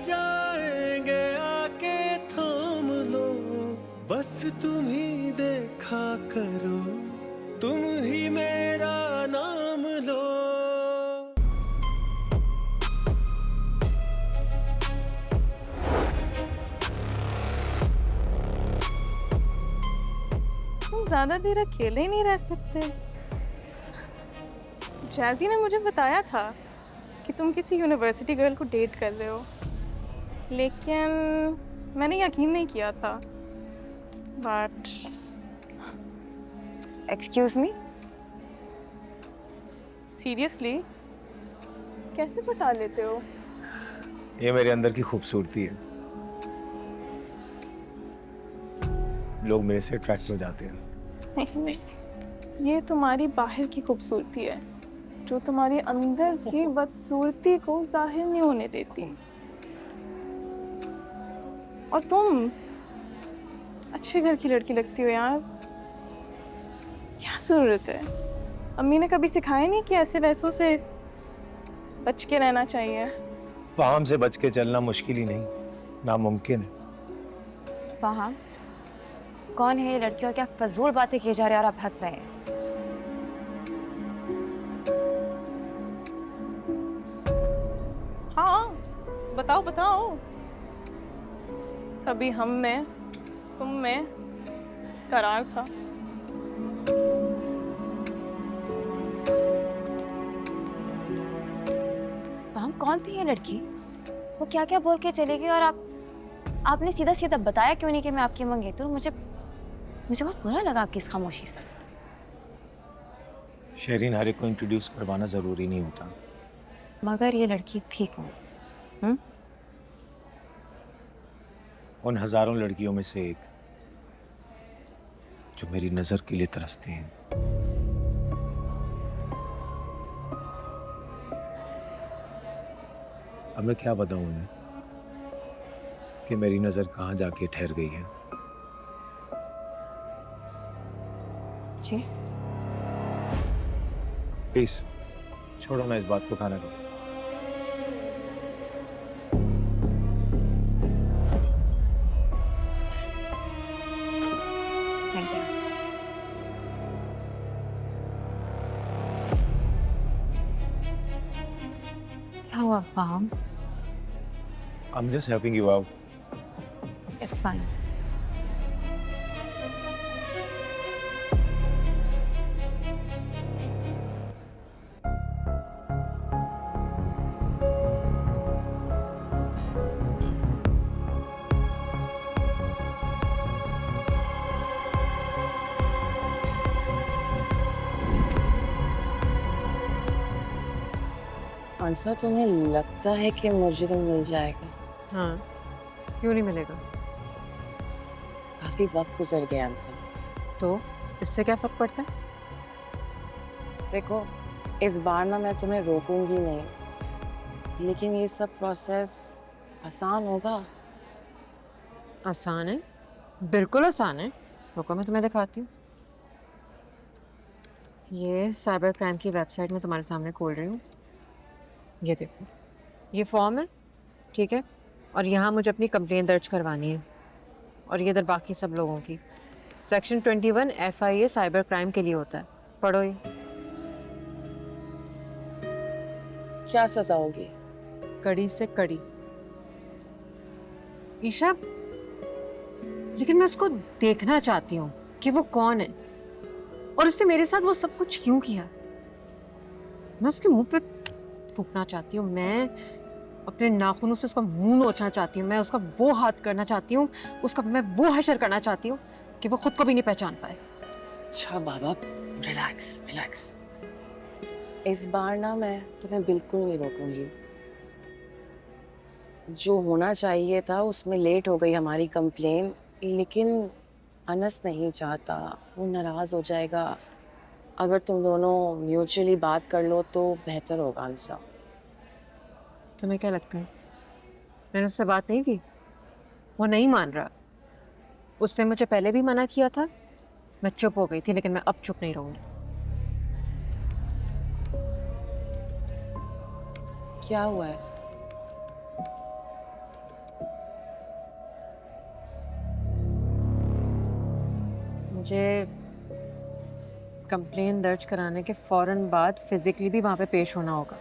जाएंगे आके थाम लो, बस तुम ही देखा करो, तुम ही मेरा नाम लो। तुम ज्यादा देर अकेले ही नहीं रह सकते। जैज़ी ने मुझे बताया था कि तुम किसी यूनिवर्सिटी गर्ल को डेट कर रहे हो, लेकिन मैंने यकीन नहीं किया था। बट एक्सक्यूज मी, सीरियसली कैसे बता लेते हो? ये मेरे अंदर की खूबसूरती है, लोग मेरे से अट्रैक्ट हो जाते हैं। नहीं, ये तुम्हारी बाहर की खूबसूरती है जो तुम्हारी अंदर की बदसूरती को जाहिर नहीं होने देती। और तुम अच्छे घर की लड़की लगती हो यार, क्या जरूरत है? अम्मी ने कभी सिखाया नहीं कि ऐसे वैसों से बच के रहना चाहिए? फाहम से बच के चलना मुश्किल ही नहीं, नामुमकिन है। फाहम कौन है ये लड़की और क्या फजूल बातें किए जा रहे हैं और आप हंस रहे हैं? हाँ बताओ बताओ। कभी हम में तुम में करार था। फाहम कौन थी ये लड़की? वो क्या क्या बोल के चली गई और आपने सीधा सीधा बताया क्यों नहीं कि मैं आपकी मंगेतर हूँ? मुझे बहुत बुरा लगा आपकी इस खामोशी से। शेरीन, हर एक को इंट्रोड्यूस करवाना जरूरी नहीं होता। मगर ये लड़की थी कौन? उन हजारों लड़कियों में से एक जो मेरी नजर के लिए तरसती हैं। अब मैं क्या बताऊं उन्हें कि मेरी नजर कहां जाके ठहर गई है। जी प्लीज छोड़ो ना इस बात को, खाना को। Thank you. क्या हुआ फाहम? I'm just helping you out. It's fine. Answer तुम्हें लगता है कि मुजरिम मिल जाएगा? हाँ, क्यों नहीं मिलेगा? काफी वक्त गुजर गया आंसर। तो इससे क्या फर्क पड़ता है? देखो, इस बार ना मैं तुम्हें रोकूंगी नहीं, लेकिन ये सब प्रोसेस आसान होगा? आसान है, बिल्कुल आसान है। रुको मैं तुम्हें दिखाती हूँ। ये साइबर क्राइम की वेबसाइट में तुम्हारे सामने खोल रही हूँ। ये देखो, ये फॉर्म है, ठीक है? और यहाँ मुझे अपनी कंप्लेंट दर्ज करवानी है। और ये इधर बाकी सब लोगों की। सेक्शन 21 FIA साइबर क्राइम के लिए होता है। पढ़ो ये। क्या सजा होगी? कड़ी से कड़ी। ईशा, लेकिन मैं उसको देखना चाहती हूँ कि वो कौन है और उसने मेरे साथ वो सब कुछ क्यों किया। मैं उसके मुंह पे थूकना चाहती हूँ, मैं अपने नाखूनों से उसका मुंह नोचना चाहती हूँ, मैं उसका वो हाथ करना चाहती हूँ, मैं वो हशर करना चाहती हूँ कि वो खुद को भी नहीं पहचान पाए। अच्छा बाबा, रिलैक्स रिलैक्स। इस बार ना मैं तुम्हें बिल्कुल नहीं रोकूंगी। जो होना चाहिए था उसमें लेट हो गई हमारी कंप्लेन, लेकिन अनस नहीं चाहता, वो नाराज हो जाएगा। अगर तुम दोनों म्यूचुअली बात कर लो तो बेहतर होगा आंसर। तुम्हें क्या लगता है? मैंने उससे बात नहीं की, वो नहीं मान रहा। उसने मुझे पहले भी मना किया था, मैं चुप हो गई थी, लेकिन मैं अब चुप नहीं रहूंगी। क्या हुआ है? मुझे कंप्लेन दर्ज कराने के फौरन बाद फिजिकली भी वहाँ पे पेश होना होगा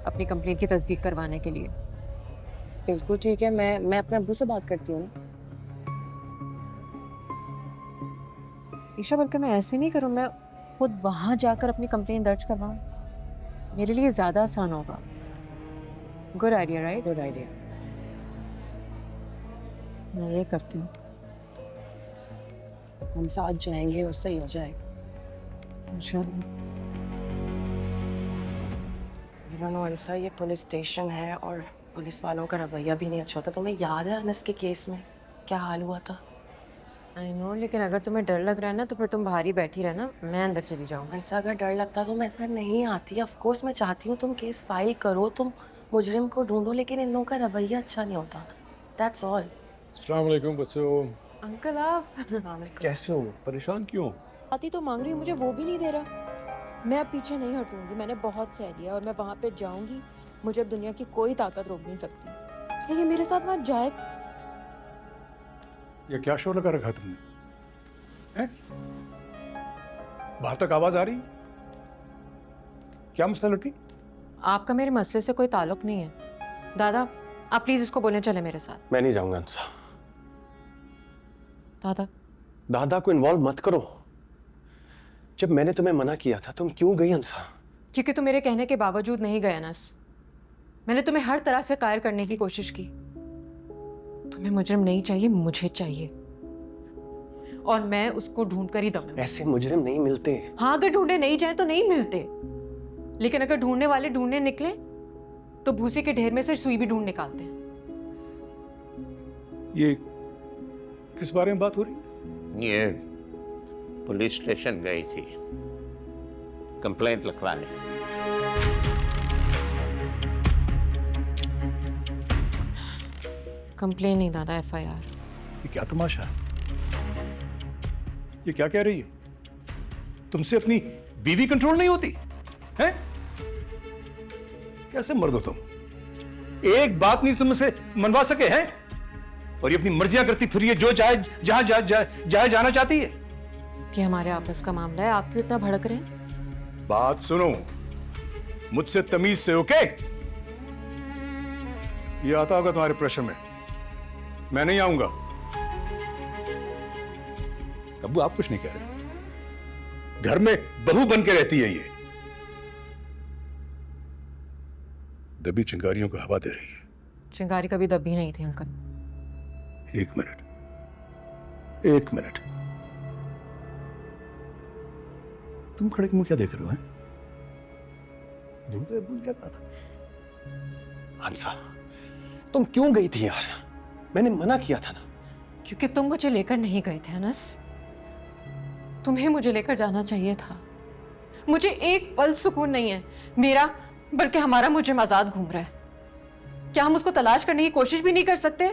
अपनी कंप्लेन की तस्दीक करवाने के लिए। बिल्कुल ठीक है, मैं अपने अब्बू से बात करती हूँ ना। ईशा, बल्कि मैं ऐसे नहीं करूँ, मैं खुद वहाँ जाकर अपनी कंप्लेन दर्ज करवाऊँ, मेरे लिए ज़्यादा आसान होगा। Good idea, right? Good idea. मैं ये करती हूँ। हम साथ जाएंगे और सही हो जाएगा। इंशाल्लाह। अनसा, ये पुलिस स्टेशन है और पुलिस वालों का रवैया भी नहीं अच्छा होता। तुम्हें याद है अनस के केस में क्या हाल हुआ था? आई नो, लेकिन अगर तुम्हें डर लग रहा है ना तो फिर तुम बाहर ही बैठी रहना, मैं अंदर चली जाऊँ। अनसा, अगर डर लगता तो मैं इधर नहीं आती। ऑफ कोर्स मैं चाहती हूँ तुम केस फाइल करो, तुम मुजरिम को ढूंढो, लेकिन इन लोगों का रवैया अच्छा नहीं होता। That's all. अस्सलाम वालेकुम बच्चों। अंकल आप कैसे हो? परेशान क्यों? आती तो मांग रही हूँ, मुझे वो भी नहीं दे रहा। मैं अब पीछे नहीं हटूंगी, मैंने बहुत सह लिया और मैं वहाँ पे जाऊंगी। मुझे अब दुनिया की कोई ताकत रोक नहीं सकती। क्या ये मेरे साथ वहाँ जाए? ये क्या शोर लगा रखा तुमने? हैं? बाहर तक आवाज आ रही? क्या मसला लड़की? आपका मेरे मसले से कोई ताल्लुक नहीं है। दादा, आप प्लीज इसको बोलने चले मेरे साथ। मैं नहीं जाऊंगा अंसा। दादा, दादा को इन्वॉल्व मत करो। जब मैंने तुम्हें मना किया था तुम क्यों गई अंसा? क्योंकि तुम मेरे कहने के बावजूद नहीं गए अनस। मैंने तुम्हें हर तरह से कायर करने की कोशिश की। तुम्हें मुजरिम नहीं चाहिए, मुझे चाहिए, और मैं उसको ढूंढ कर ही दम। ऐसे मुजरिम नहीं मिलते। हाँ, अगर ढूंढे नहीं जाए तो नहीं मिलते, लेकिन अगर ढूंढने वाले ढूंढने निकले तो भूसे के ढेर में से सुई भी ढूंढ निकालते हैं। ये किस बारे में बात हो रही है? ये पुलिस स्टेशन गई थी कंप्लेंट लिखवाने। कंप्लेन नहीं दादा, FIR। ये क्या तमाशा है? ये क्या कह रही है? तुमसे अपनी बीवी कंट्रोल नहीं होती हैं? कैसे मर्द हो तुम? एक बात नहीं तुमसे मनवा सके हैं और ये अपनी मर्जियां करती फिर ये जो चाहे जहां जाना चाहती है। कि हमारे आपस का मामला है, आप क्यों इतना भड़क रहे हैं? बात सुनो मुझसे तमीज से, ओके? ये आता होगा तुम्हारे प्रेशर में, मैं नहीं आऊंगा। अब्बू आप कुछ नहीं कह रहे। घर में बहू बन के रहती है ये, दबी चिंगारियों को हवा दे रही है। चिंगारी कभी दबी नहीं थी अंकल। एक मिनट तुम खड़े मुंह क्या देख रहे हो? भूल क्या कहा था? अंसा, तुम क्यों गई थी यार? मैंने मना किया था ना। क्योंकि तुम मुझे लेकर नहीं गए थे अनस। तुम्हें मुझे लेकर जाना चाहिए था। मुझे एक पल सुकून नहीं है मेरा, बल्कि हमारा मुजरिम आजाद घूम रहा है। क्या हम उसको तलाश करने की कोशिश भी नहीं कर सकते?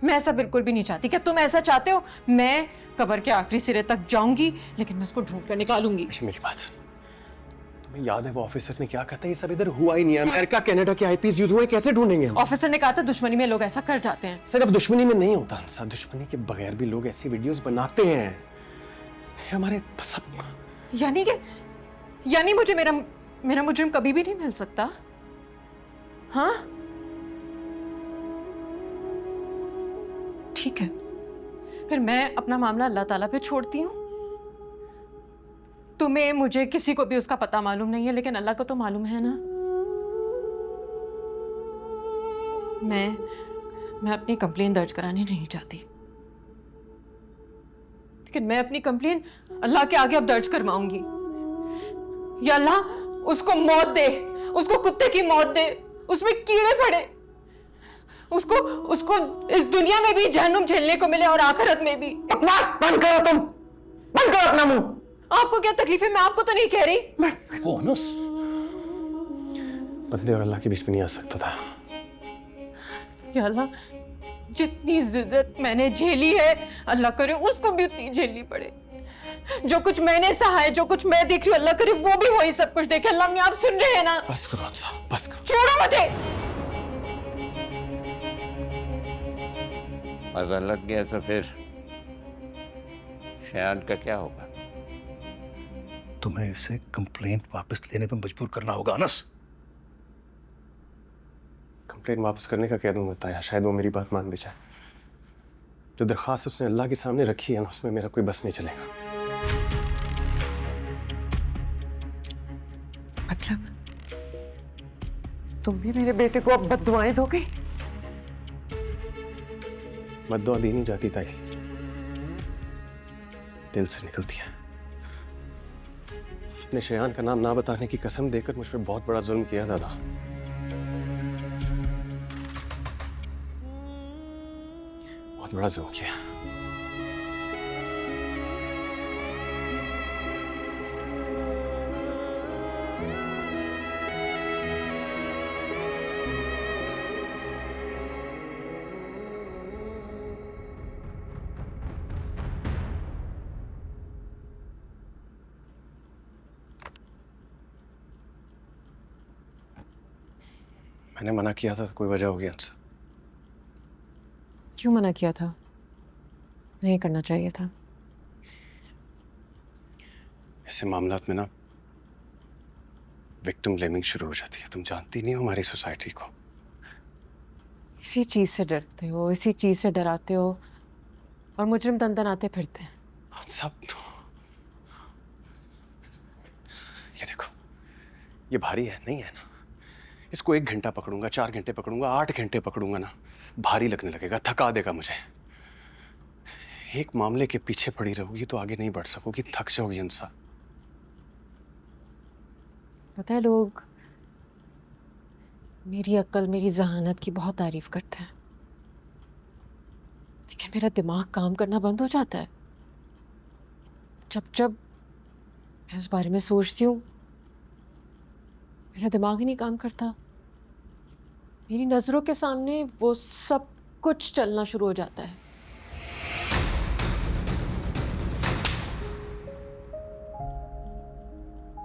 मैं ऐसा बिल्कुल भी नहीं चाहती। क्या तुम ऐसा चाहते हो? मैं कब्र के आखिरी सिरे तक जाऊंगी, लेकिन मैं उसको ढूंढ कर निकालूंगी। मेरी बात सुन। तुम्हें याद है वो ऑफिसर ने क्या कहा था? ये सब इधर हुआ ही नहीं है। अमेरिका कनाडा के आईपीएस यूज हुए, कैसे ढूंढेंगे हम? ऑफिसर ने कहा था दुश्मनी में लोग ऐसा कर जाते हैं। सिर्फ दुश्मनी में नहीं होता अंसा, दुश्मनी के बगैर भी लोग ऐसी वीडियोस बनाते हैं। हमारे सब यानी मुझे मेरा मुजरिम कभी भी नहीं मिल सकता? हाँ ठीक है, फिर मैं अपना मामला अल्लाह ताला पे छोड़ती हूँ। तुम्हें मुझे किसी को भी उसका पता मालूम नहीं है, लेकिन अल्लाह को तो मालूम है ना। मैं अपनी कंप्लेन दर्ज करानी नहीं चाहती, लेकिन मैं अपनी कंप्लेन अल्लाह के आगे अब दर्ज करवाऊंगी। या अल्लाह उसको मौत दे, उसको कुत्ते की मौत दे, उसमें कीड़े पड़े, उसको इस दुनिया में भी जहन्नुम झेलने को मिले और आखिरत में भी। बकवास बंद करो, तुम बंद करो अपना मुंह। आपको क्या तकलीफ है? मैं आपको तो नहीं कह रही। बंदे और अल्लाह के बीच में नहीं आ सकता था। या अल्लाह, जितनी जिद्दत मैंने झेली है, अल्लाह करे उसको भी उतनी झेलनी पड़े। जो कुछ मैंने सहा है, जो कुछ मैं देख रही हूँ, अल्लाह करे वो भी वही सब कुछ देखे। अल्लाह में आप सुन रहे हैं ना? बस करो अंसा, बस करो। छोड़ो मुझे। मजा लग गया तो फिर शयान का क्या होगा? तुम्हें इसे कंप्लेंट वापस लेने पर मजबूर करना होगा अनस। कंप्लेंट वापस करने का कह दूंगा ताया, शायद वो मेरी बात मान भी जाए। जो दरख्वास्त उसने अल्लाह के सामने रखी है ना, उसमें मेरा कोई बस नहीं चलेगा। मतलब तुम भी मेरे बेटे को अब बद्दुआएं दोगे? बद्दुआ दी नहीं जाती ताई, दिल से निकलती है। अपने शयान का नाम ना बताने की कसम देकर मुझ पर बहुत बड़ा जुल्म किया दादा। बहुत बड़ा जुल्म किया। मैंने मना किया था तो कोई वजह होगी हमसे। क्यों मना किया था? नहीं करना चाहिए था। ऐसे मामलात में ना विक्टिम ब्लेमिंग शुरू हो जाती है। तुम जानती नहीं हो हमारी सोसाइटी को। इसी चीज से डरते हो, इसी चीज से डराते हो और मुजरिम तनतनाते फिरते हैं। हम सब ये देखो, ये भारी है नहीं है ना? इसको 1 घंटा पकड़ूंगा, 4 घंटे पकड़ूंगा, 8 घंटे पकड़ूंगा ना, भारी लगने लगेगा, थका देगा मुझे। एक मामले के पीछे पड़ी रहोगी तो आगे नहीं बढ़ सकोगी, थक जाओगी इंसान। पता है, लोग मेरी अक्ल, मेरी जहानत की बहुत तारीफ करते हैं, लेकिन मेरा दिमाग काम करना बंद हो जाता है जब जब मैं इस बारे में सोचती हूँ। मेरा दिमाग ही नहीं काम करता। मेरी नजरों के सामने वो सब कुछ चलना शुरू हो जाता है।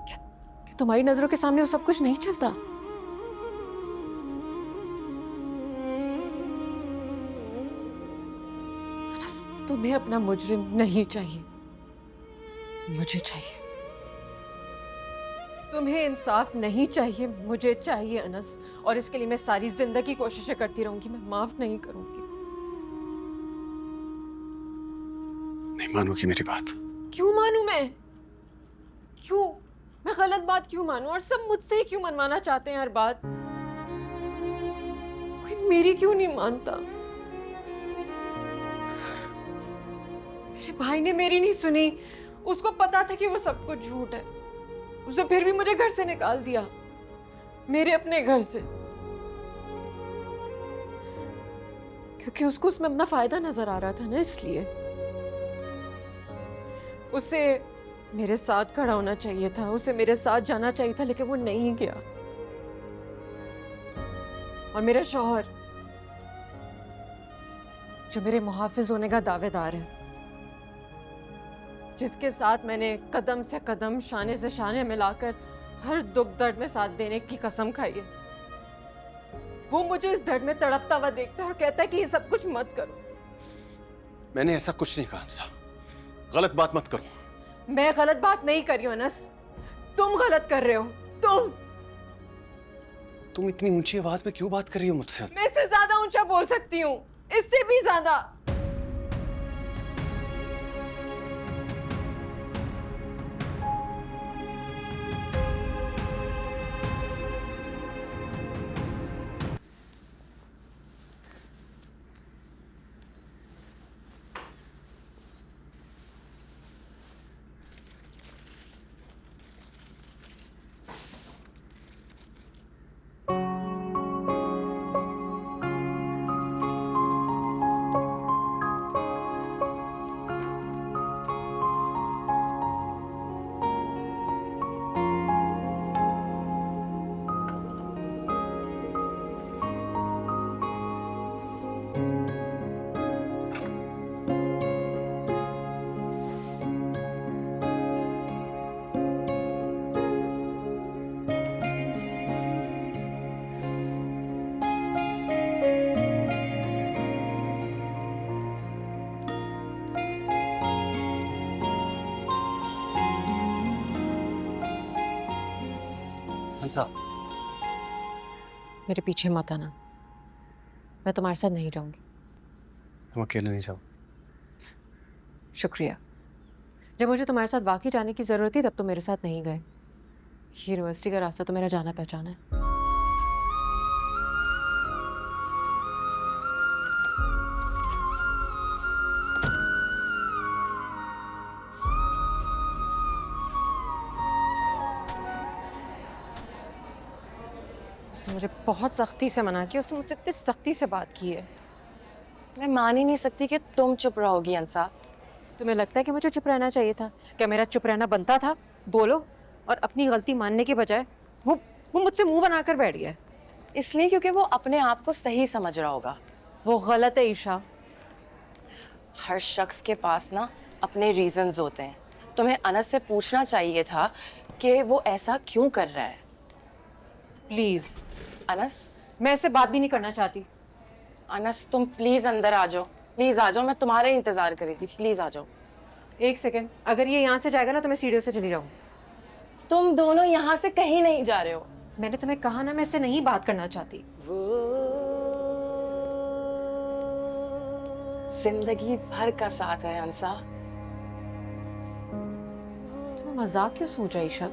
क्या तुम्हारी नजरों के सामने वो सब कुछ नहीं चलता? अनस, तुम्हें अपना मुजरिम नहीं चाहिए, मुझे चाहिए। तुम्हें इंसाफ नहीं चाहिए, मुझे चाहिए अनस। और इसके लिए मैं सारी जिंदगी कोशिशें करती रहूंगी, मैं माफ नहीं करूंगी। नहीं मानोगी मेरी बात? क्यों मानूं मैं? क्यों? मैं गलत बात क्यों मानूं? और सब मुझसे ही क्यों मनवाना चाहते हैं हर बात? कोई मेरी क्यों नहीं मानता? मेरे भाई ने मेरी नहीं सुनी। उसको पता था कि वो सब कुछ झूठ है, उसे फिर भी मुझे घर से निकाल दिया, मेरे अपने घर से, क्योंकि उसको उसमें अपना फायदा नजर आ रहा था ना। इसलिए उसे मेरे साथ खड़ा होना चाहिए था, उसे मेरे साथ जाना चाहिए था, लेकिन वो नहीं गया। और मेरा शौहर, जो मेरे मुहाफिज होने का दावेदार है, जिसके साथ मैंने कदम से कदम, शाने से शाने मिलाकर हर दुख दर्द में साथ देने की कसम खाई है, वो मुझे इस दर्द में तड़पता हुआ देखता है और कहता है कि ये सब कुछ मत करो। मैंने ऐसा कुछ नहीं कहा अंसा, गलत बात मत करो। मैं गलत बात नहीं कर रही हूं अनस, तुम गलत कर रहे हो। तुम इतनी ऊंची आवाज में क्यों बात कर रही हो मुझसे? मैं इससे ज्यादा ऊंचा बोल सकती हूँ, इससे भी ज्यादा। हंसा, मेरे पीछे मत आना, मैं तुम्हारे साथ नहीं जाऊंगी। तुम अकेले नहीं जाओ। शुक्रिया। जब मुझे तुम्हारे साथ वाकई जाने की ज़रूरत थी तब तो मेरे साथ नहीं गए। यूनिवर्सिटी का रास्ता तो मेरा जाना पहचाना है। उसने मुझे बहुत सख्ती से मना किया, उसने मुझसे इतनी सख्ती से बात की है। मैं मान ही नहीं सकती कि तुम चुप रहोगी अंसा। तुम्हें लगता है कि मुझे चुप रहना चाहिए था? क्या मेरा चुप रहना बनता था? बोलो। और अपनी गलती मानने के बजाय वो मुझसे मुंह बनाकर बैठ गया। इसलिए क्योंकि वो अपने आप को सही समझ रहा होगा। वो गलत है ईशा। हर शख्स के पास ना अपने रीजंस होते हैं। तुम्हें अनस से पूछना चाहिए था कि वो ऐसा क्यों कर रहा है। प्लीज अनस, मैं इससे बात भी नहीं करना चाहती। अनस तुम प्लीज अंदर आ जाओ, प्लीज आ जाओ, मैं तुम्हारे इंतजार कर रही थी, प्लीज आ जाओ। एक सेकेंड, अगर ये यहाँ से जाएगा ना तो मैं सीढ़ियों से चली जाऊँ। तुम दोनों यहाँ से कहीं नहीं जा रहे हो। मैंने तुम्हें कहा ना, मैं इससे नहीं बात करना चाहती। जिंदगी भर का साथ है अंसा। तुम मजाक क्यों सोच रही ईशा?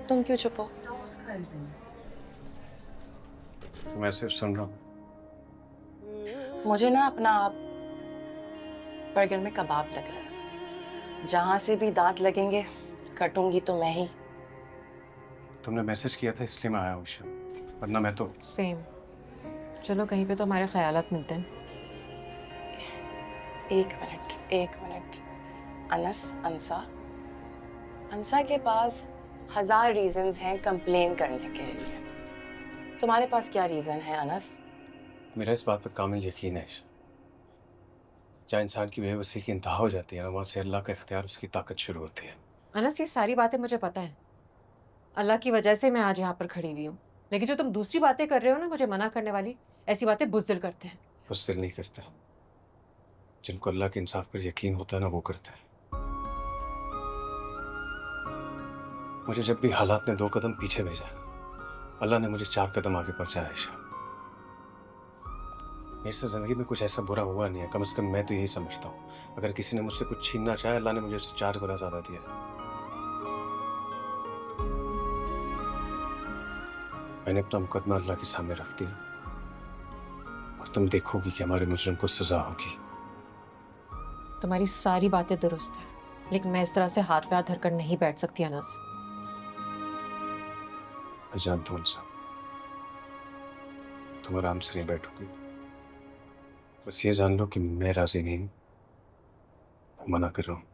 तुम क्यों चुप हो? तो मैं सिर्फ सुन रहा हूँ। मुझे ना अपना आप बर्गर में कबाब लग रहा है। जहां से भी दांत लगेंगे कटूंगी तो मैं ही। तुमने मैसेज किया था इसलिए मैं आया हूँ ईशा, वरना मैं तो। सेम। चलो कहीं पे तो हमारे ख्यालात मिलते हैं। एक मिनट। अनस, अंसा, अंसा के पास 1000 रीजंस हैं कंप्लेन करने के लिए। तुम्हारे पास क्या रीजन है अनस? मेरा इस बात पर कामिल यकीन है ईशा, जहाँ इंसान की बेबसी की इंतहा हो जाती है ना, वहाँ से अल्लाह का इख्तियार, उसकी ताकत शुरू होती है। अनस, ये सारी बातें मुझे पता है। अल्लाह की वजह से मैं आज यहाँ पर खड़ी हुई हूँ। लेकिन जो तुम दूसरी बातें कर रहे हो ना, मुझे मना करने वाली, ऐसी बातें बुज़दिल करते हैं। बुज़दिल नहीं करता, जिनको अल्लाह के इंसाफ पर यकीन होता है ना, वो करता है। मुझे जब भी हालात ने 2 कदम पीछे भेजा, अल्लाह ने मुझे 4 कदम आगे पहुंचाया ईशा। मेरे से जिंदगी में कुछ ऐसा बुरा हुआ नहीं है, कम से कम मैं तो यही समझता हूँ। अगर किसी ने मुझसे कुछ छीनना चाहे, अल्लाह ने मुझे उससे 4 गुना ज्यादा दिया। मैंने अपना मुकदमा अल्लाह के सामने रख दिया और तुम देखोगी कि हमारे मुजरिम को सजा होगी। तुम्हारी सारी बातें दुरुस्त हैं, लेकिन मैं इस तरह से हाथ पे हाथ धरकर नहीं बैठ सकती अनस। मैं जानता हूँ इंसान, तुम आराम से नहीं बैठोगी। बस ये जान लो कि मैं राजी नहीं हूँ, मना कर रहा हूँ।